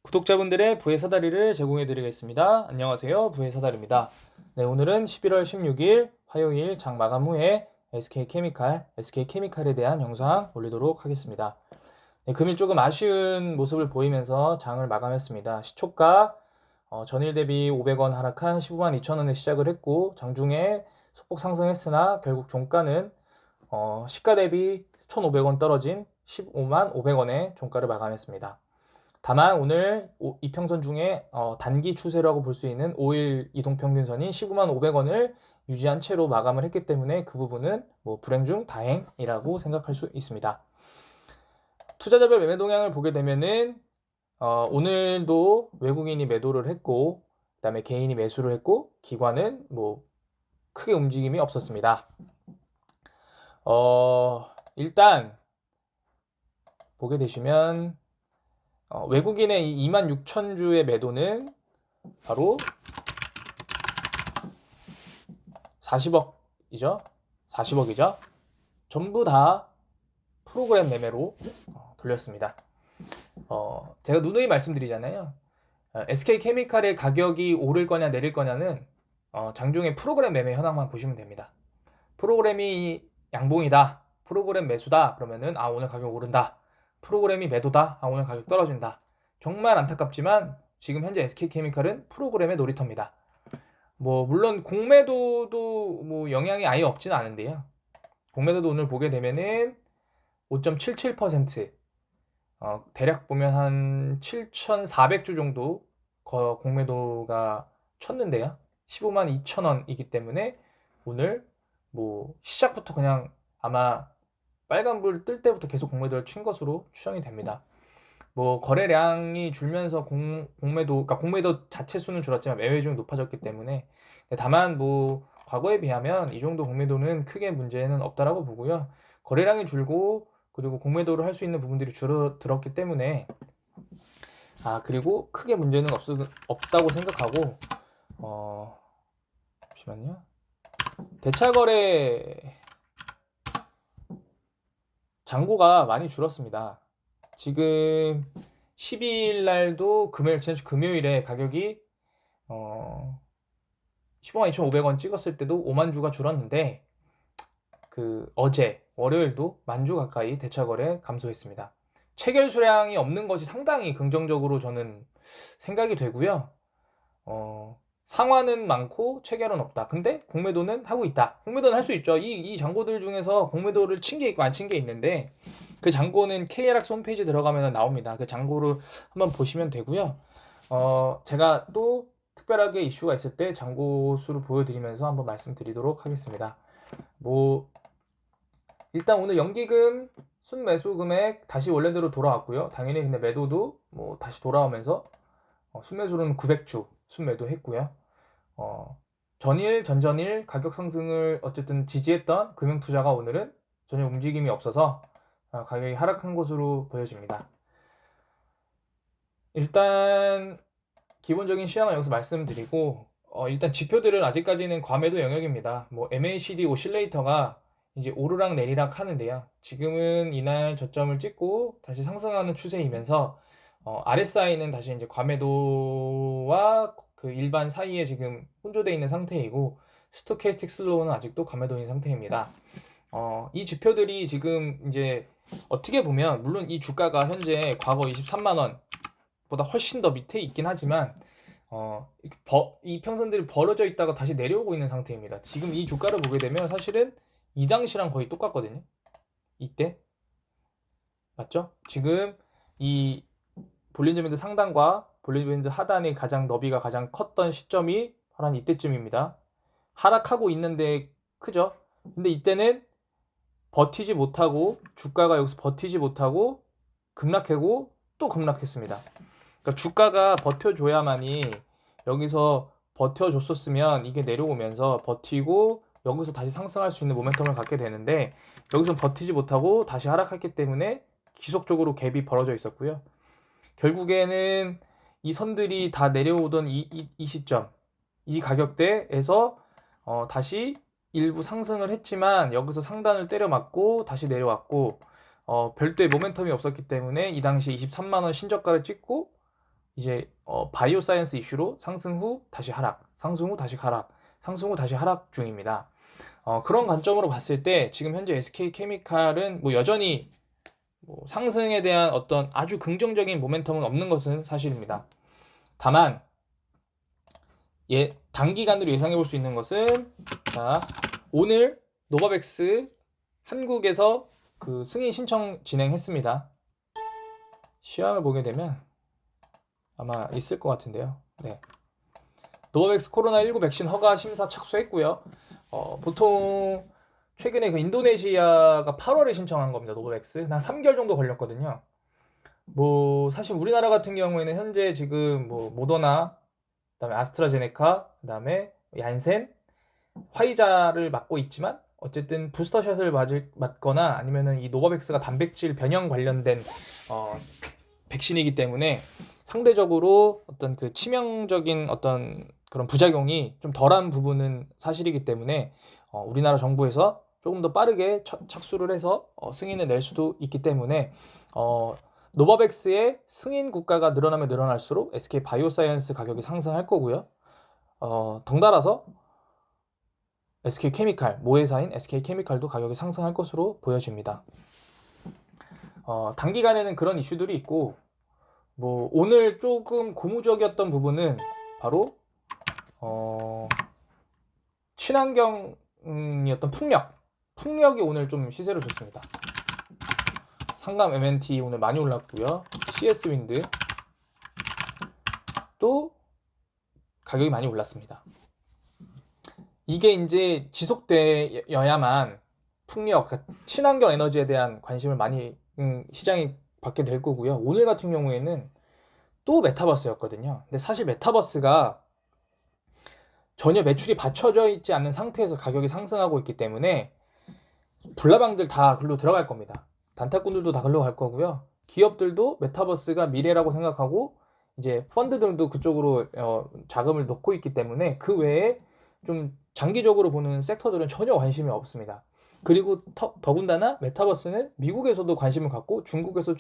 구독자분들의 부의 사다리를 제공해 드리겠습니다. 안녕하세요. 부의 사다리입니다. 네, 오늘은 11월 16일 화요일 장 마감 후에 SK케미칼에 대한 영상 올리도록 하겠습니다. 네, 금일 조금 아쉬운 모습을 보이면서 장을 마감했습니다. 시초가 전일 대비 500원 하락한 15만 2천원에 시작을 했고 장중에 소폭 상승했으나 결국 종가는 시가 대비 1,500원 떨어진 15만 500원에 종가를 마감했습니다. 다만 오늘 이평선 중에 단기 추세라고 볼 수 있는 5일 이동평균선인 15만 500원을 유지한 채로 마감을 했기 때문에 그 부분은 불행 중 다행이라고 생각할 수 있습니다. 투자자별 매매 동향을 보게 되면은 오늘도 외국인이 매도를 했고 그다음에 개인이 매수를 했고 기관은 크게 움직임이 없었습니다. 일단 보게 되시면 외국인의 26,000주의 매도는 바로 40억이죠. 40억이죠. 전부 다 프로그램 매매로 돌렸습니다. 제가 누누이 말씀드리잖아요. SK케미칼의 가격이 오를 거냐 내릴 거냐는 장중에 프로그램 매매 현황만 보시면 됩니다. 프로그램이 양봉이다, 프로그램 매수다 그러면은 오늘 가격 오른다, 프로그램이 매도다, 오늘 가격 떨어진다. 정말 안타깝지만 지금 현재 SK케미칼은 프로그램의 놀이터입니다. 물론 공매도도 영향이 아예 없지는 않은데요. 공매도도 오늘 보게 되면은 5.77%, 대략 보면 한 7,400주 정도 공매도가 쳤는데요. 15만 2천원이기 때문에 오늘 시작부터 그냥 아마 빨간불 뜰 때부터 계속 공매도를 친 것으로 추정이 됩니다. 거래량이 줄면서 그러니까 공매도 자체 수는 줄었지만 매매 중이 높아졌기 때문에, 다만 과거에 비하면 이 정도 공매도는 크게 문제는 없다라고 보고요. 거래량이 줄고 그리고 공매도를 할 수 있는 부분들이 줄어들었기 때문에 그리고 크게 문제는 없다고 생각하고 잠시만요. 대차거래 잔고가 많이 줄었습니다. 지금 12일 날도 지난주 금요일에 가격이 15만 2,500원 찍었을 때도 5만 주가 줄었는데 어제 월요일도 10,000주 가까이 대차거래 감소했습니다. 체결 수량이 없는 것이 상당히 긍정적으로 저는 생각이 되고요. 상환은 많고 체결은 없다. 근데 공매도는 하고 있다. 공매도는 할 수 있죠. 이 잔고들 중에서 공매도를 친 게 있고 안 친 게 있는데 그 잔고는 KLX 홈페이지 들어가면 나옵니다. 그 잔고를 한번 보시면 되고요. 제가 또 특별하게 이슈가 있을 때 잔고 수를 보여드리면서 한번 말씀드리도록 하겠습니다. 일단 오늘 연기금 순매수 금액 다시 원래대로 돌아왔고요. 당연히 근데 매도도 다시 돌아오면서 순매수로는 900주 순매도 했고요. 전일, 전전일 가격 상승을 어쨌든 지지했던 금융투자가 오늘은 전혀 움직임이 없어서 가격이 하락한 것으로 보여집니다. 일단 기본적인 시황을 여기서 말씀드리고 일단 지표들은 아직까지는 과매도 영역입니다. MACD 오실레이터가 이제 오르락 내리락 하는데요. 지금은 이날 저점을 찍고 다시 상승하는 추세이면서 RSI는 다시 이제 과매도와 그 일반 사이에 지금 혼조되어 있는 상태이고 스토캐스틱 슬로우는 아직도 과매도인 상태입니다. 이 지표들이 지금 이제 어떻게 보면 물론 이 주가가 현재 과거 23만 원보다 훨씬 더 밑에 있긴 하지만 이 평선들이 벌어져 있다가 다시 내려오고 있는 상태입니다. 지금 이 주가를 보게 되면 사실은 이 당시랑 거의 똑같거든요. 이때 맞죠? 지금 이 볼린저 밴드 상단과 볼린저 밴드 하단의 너비가 가장 컸던 시점이 바로 한 이때쯤입니다. 하락하고 있는데 크죠? 근데 이때는 버티지 못하고 주가가 여기서 버티지 못하고 급락하고 또 급락했습니다. 그러니까 주가가 버텨줘야만이 여기서 버텨줬었으면 이게 내려오면서 버티고 여기서 다시 상승할 수 있는 모멘텀을 갖게 되는데 여기서 버티지 못하고 다시 하락했기 때문에 지속적으로 갭이 벌어져 있었고요. 결국에는 이 선들이 다 내려오던 이 시점, 이 가격대에서 다시 일부 상승을 했지만 여기서 상단을 때려 맞고 다시 내려왔고 별도의 모멘텀이 없었기 때문에 이 당시 23만 원 신저가를 찍고 이제 바이오 사이언스 이슈로 상승 후 다시 하락, 상승 후 다시 하락, 상승 후 다시 하락 중입니다. 그런 관점으로 봤을 때 지금 현재 SK케미칼은 뭐 여전히 뭐 상승에 대한 어떤 아주 긍정적인 모멘텀은 없는 것은 사실입니다. 다만 단기간으로 예상해 볼 수 있는 것은, 자, 오늘 노바백스 한국에서 그 승인 신청 진행했습니다. 시황을 보게 되면 아마 있을 것 같은데요. 네. 노바백스 코로나19 백신 허가 심사 착수했고요. 보통 최근에 그 인도네시아가 8월에 신청한 겁니다. 노바백스. 한 3개월 정도 걸렸거든요. 뭐 사실 우리나라 같은 경우에는 현재 지금 뭐 모더나, 그다음에 아스트라제네카, 그다음에 얀센, 화이자를 맞고 있지만 어쨌든 부스터샷을 맞거나 아니면은 이 노바백스가 단백질 변형 관련된 백신이기 때문에 상대적으로 어떤 그 치명적인 어떤 그런 부작용이 좀 덜한 부분은 사실이기 때문에 우리나라 정부에서 조금 더 빠르게 착수를 해서 승인을 낼 수도 있기 때문에 노바백스의 승인 국가가 늘어나면 늘어날수록 SK 바이오사이언스 가격이 상승할 거고요. 덩달아서 SK케미칼, 모회사인 SK케미칼도 가격이 상승할 것으로 보여집니다. 단기간에는 그런 이슈들이 있고, 뭐 오늘 조금 고무적이었던 부분은 바로 친환경이었던 풍력이 오늘 좀 시세를 줬습니다. 상감 MNT 오늘 많이 올랐고요. CS 윈드 또 가격이 많이 올랐습니다. 이게 이제 지속되어야만 풍력, 친환경 에너지에 대한 관심을 많이 시장이 받게 될 거고요. 오늘 같은 경우에는 또 메타버스였거든요. 근데 사실 메타버스가 전혀 매출이 받쳐져 있지 않는 상태에서 가격이 상승하고 있기 때문에 불나방들 다 글로 들어갈 겁니다. 단타꾼들도 다 글로 갈 거고요. 기업들도 메타버스가 미래라고 생각하고 이제 펀드들도 그쪽으로 자금을 넣고 있기 때문에 그 외에 좀 장기적으로 보는 섹터들은 전혀 관심이 없습니다. 그리고 더군다나 메타버스는 미국에서도 관심을 갖고 중국에서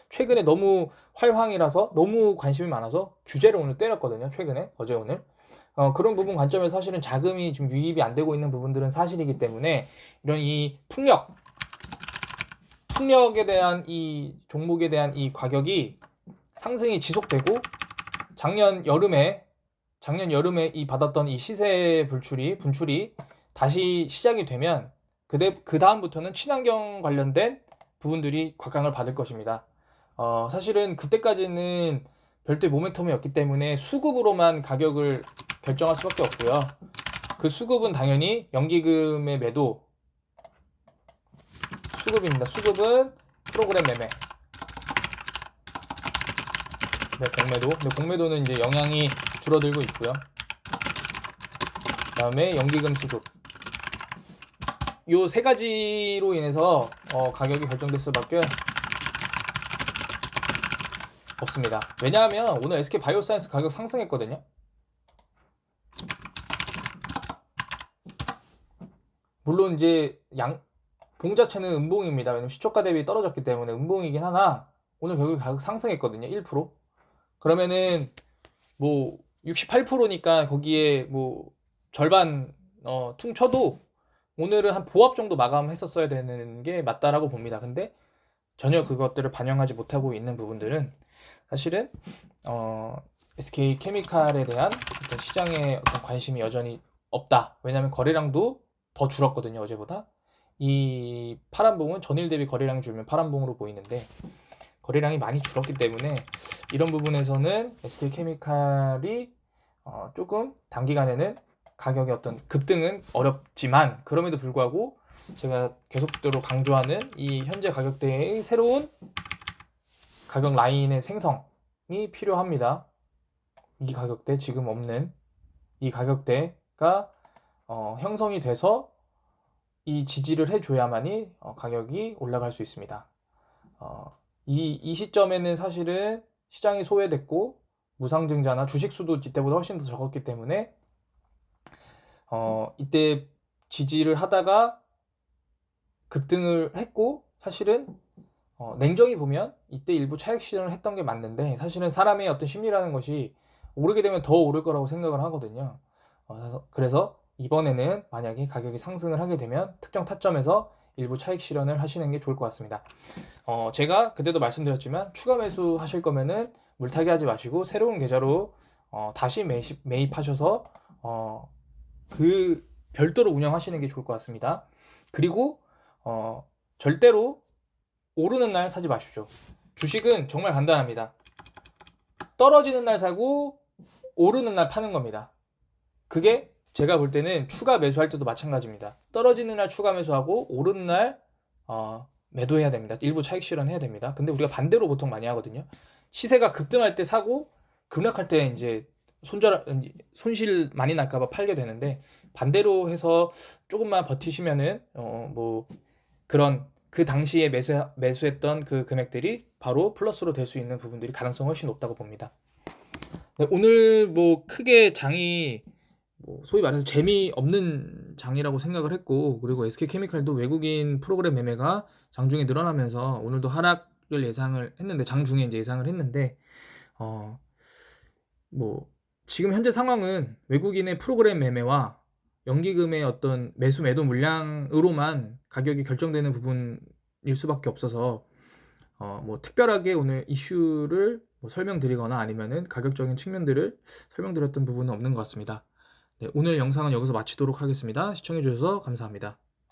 최근에 너무 활황이라서 너무 관심이 많아서 규제를 오늘 때렸거든요. 최근에 어제 오늘. 그런 부분 관점에서 사실은 자금이 지금 유입이 안 되고 있는 부분들은 사실이기 때문에 이런 이 풍력에 대한 이 종목에 대한 이 가격이 상승이 지속되고 작년 여름에 이 받았던 이 시세 분출이 다시 시작이 되면 그 다음부터는 친환경 관련된 부분들이 곽강을 받을 것입니다. 사실은 그때까지는 별도의 모멘텀이 없기 때문에 수급으로만 가격을 결정할 수밖에 없고요. 그 수급은 당연히 연기금의 매도 수급입니다. 수급은 프로그램 매매. 네, 공매도. 근데 공매도는 이제 영향이 줄어들고 있고요. 그다음에 연기금 수급. 요 세 가지로 인해서 가격이 결정될 수밖에 없습니다. 왜냐하면 오늘 SK 바이오사이언스 가격 상승했거든요. 물론 이제 봉 자체는 음봉입니다. 왜냐면 시초가 대비 떨어졌기 때문에 음봉이긴 하나 오늘 결국 가격 상승했거든요. 1%. 그러면은 뭐 68%니까 거기에 뭐 절반 퉁쳐도 오늘은 한 보합 정도 마감했었어야 되는 게 맞다라고 봅니다. 근데 전혀 그것들을 반영하지 못하고 있는 부분들은 사실은 SK케미칼에 대한 어떤 시장의 어떤 관심이 여전히 없다. 왜냐하면 거래량도 더 줄었거든요. 어제보다. 이 파란봉은 전일 대비 거래량이 줄면 파란봉으로 보이는데 거래량이 많이 줄었기 때문에 이런 부분에서는 SK케미칼이 조금 단기간에는 가격의 어떤 급등은 어렵지만 그럼에도 불구하고 제가 계속적으로 강조하는 이 현재 가격대의 새로운 가격 라인의 생성이 필요합니다. 이 가격대 지금 없는 이 가격대가 형성이 돼서 이 지지를 해줘야만이 가격이 올라갈 수 있습니다. 이 시점에는 사실은 시장이 소외됐고 무상증자나 주식수도 이때보다 훨씬 더 적었기 때문에 이때 지지를 하다가 급등을 했고 사실은 냉정히 보면 이때 일부 차익 실현을 했던 게 맞는데 사실은 사람의 어떤 심리라는 것이 오르게 되면 더 오를 거라고 생각을 하거든요. 그래서 이번에는 만약에 가격이 상승을 하게 되면 특정 타점에서 일부 차익 실현을 하시는 게 좋을 것 같습니다. 제가 그때도 말씀드렸지만 추가 매수 하실 거면은 물타기 하지 마시고 새로운 계좌로 다시 매입하셔서 그 별도로 운영하시는 게 좋을 것 같습니다. 그리고 절대로 오르는 날 사지 마십시오. 주식은 정말 간단합니다. 떨어지는 날 사고 오르는 날 파는 겁니다. 그게 제가 볼 때는 추가 매수할 때도 마찬가지입니다. 떨어지는 날 추가 매수하고 오르는 날 매도해야 됩니다. 일부 차익 실현해야 됩니다. 근데 우리가 반대로 보통 많이 하거든요. 시세가 급등할 때 사고 급락할 때 이제 손실 많이 날까봐 팔게 되는데 반대로 해서 조금만 버티시면은 뭐 그런 그 당시에 매수했던 그 금액들이 바로 플러스로 될 수 있는 부분들이 가능성이 훨씬 높다고 봅니다. 네, 오늘 뭐 크게 장이 뭐 소위 말해서 재미없는 장이라고 생각을 했고 그리고 SK케미칼도 외국인 프로그램 매매가 장중에 늘어나면서 오늘도 하락을 예상을 했는데 장중에 이제 예상을 했는데 뭐 지금 현재 상황은 외국인의 프로그램 매매와 연기금의 어떤 매도 물량으로만 가격이 결정되는 부분일 수밖에 없어서 뭐 특별하게 오늘 이슈를 뭐 설명드리거나 아니면은 가격적인 측면들을 설명드렸던 부분은 없는 것 같습니다. 네, 오늘 영상은 여기서 마치도록 하겠습니다. 시청해 주셔서 감사합니다.